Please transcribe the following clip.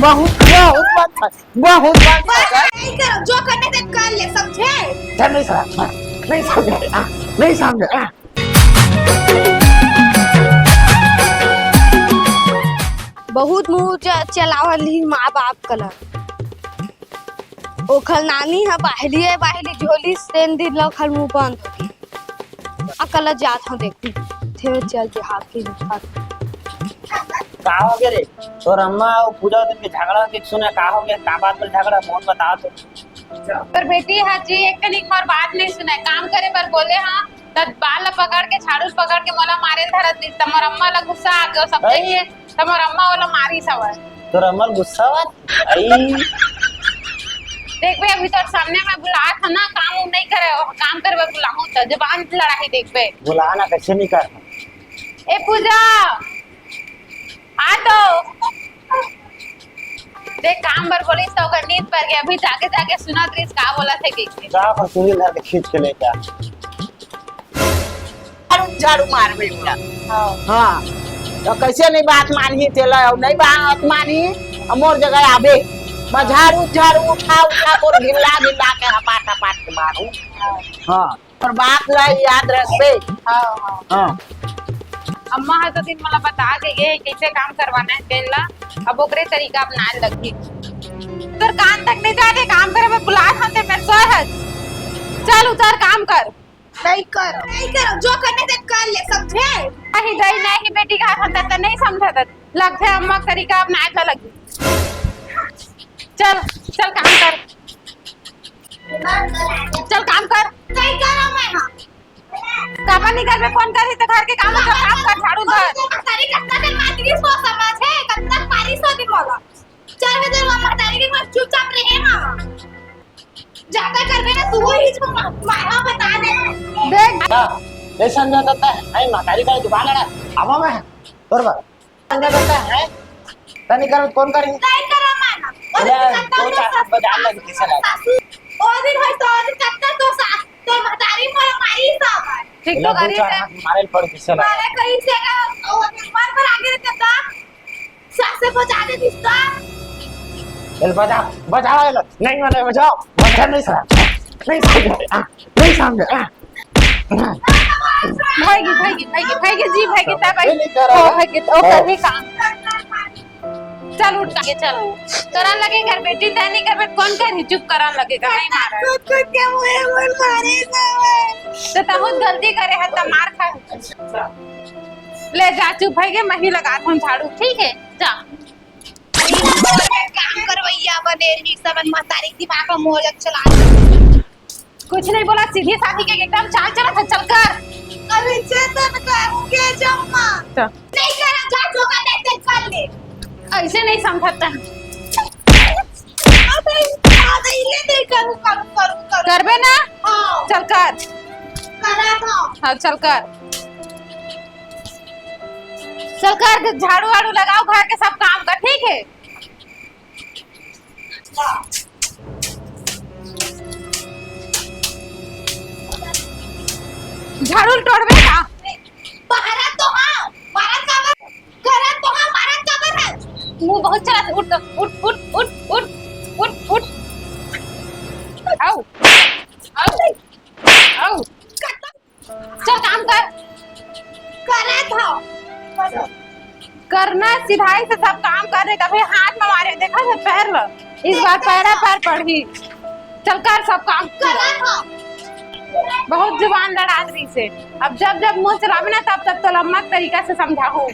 बहुत बहुत नहीं करो, जो करने थे कर ले, समझे? नहीं समझ नहीं समझे नहीं समझे। बहुत मुंह चलावल ही माँ बाप कला ओखल नानी है बाहली बाहली झोली सेन दिन लखल मुंह बंद अकल जात हूँ देखू थे चल देहात की का हो गया रे तो अम्मा और पूजा दिन के झगड़ा के सुने का हो गया का बात पर झगड़ा फोन बता तो। पर बेटी हाँ जी एक कनिक और बात नहीं सुना काम करे पर बोले हाँ तब बाल पकड़ के झाड़ू पकड़ के मोला मारे धरत दी तमर अम्मा ला गुस्सा आ गयो सब देखिए तमर अम्मा वाला मारी सवर तो अम्मा गुस्सा आई देख बे अभी तो सामने में बुला था ना काम नहीं करे काम करे बुलाऊं तो जबान लड़ाई देख बे बुलाना कैसे नहीं कर ए पूजा आ तो देख काम पर बोली तो कर नींद पर गया अभी जाके जाके सुना त्रिस का बोला थे कि जा पर चूड़ी धर के खींच के लेके आ झाड़ू मार बेटा। हां तो कैसे नहीं बात मानी तेला नहीं बात मानी मोर जगह आबे झाड़ू झाड़ू उठा उठा और गिल्ला गिल्ला के हपाट हपाट के मारू। हां पर बात ला याद रखबे। हां हां अम्मा है तो दिन मला बता के गए कैसे काम करवाना है तेल ला अब ओकरे तरीका अपनाने लगी उधर कान तक नहीं जाते काम करे मैं बुला खाते मैं सो है चल उधर काम कर नहीं करो, जो करने थे कर ले, समझे? नहीं दई नहीं बेटी का हाथ अंदर नहीं समझा था लगते अम्मा तरीका अपनाने लगी चल चल काम कर चल काम कर नहीं करो मैं हां काबा नहीं कर में फोन करी तो घर के काम कर झाड़ू धर तारी कत्ता कर माटी की सोच समझ है कत्ता पारी सो दिन बोला चल बजे मामा तारी के मत चुपचाप रहे मामा ज्यादा करबे ना तू ही जो मामा बता दे देख ले समझा देता है आई मातारी का दुकान है आवा मैं बराबर समझा देता है तनी कर कौन करेंगे नहीं करो माना दो चार हाथ बजा लगे किसे लगा ओ दिन है तो कत्ता तो साथ तो मतारी मोर मारी सब ठीक तो करी से मारे पड़ किसे लगा मारे कहीं से का ओ मार पर आगे रहता सासे बजा दे दिसता चल बजा लो नहीं मैंने बजाओ बजा नहीं समझे भाई जी भाई तब भाई काम चल उठ के चल करन लगे घर बेटी तय नहीं कर कौन कर चुप करन लगेगा नहीं मारा खुद क्या हुए मारे तो बहुत गलती करे है तो मार खा ले जा चुप भाई के मही लगा हम झाड़ू ठीक है जा काम करवैया बने रही सब मतारी दिमाग का मोह चला कुछ नहीं बोला सीधी साधी के एकदम चाल चला था चल कर अभी चेतन करके जम्मा नहीं करा जा जो का देते कर ले ऐसे नहीं समझता अबे आधे ले दे करू करबे ना हां चल कर करा था हाँ चल कर झाड़ू वाड़ू लगाओ घर के सब काम कर ठीक है झाड़ू तोड़बे का बाहर तो हां बाहर का करा तो हां बाहर का है मुंह बहुत चला उठ आओ चल काम कर करा था करना सिधाई से सब काम करने का भाई हाथ में मारे देखा है पैर लो इस बार पैरा पैर पड़ी चल कर सब काम करा था बहुत जुबान लड़ा रही से अब जब मुंह चलावे ना तब तो लम्मा तरीका से समझाओ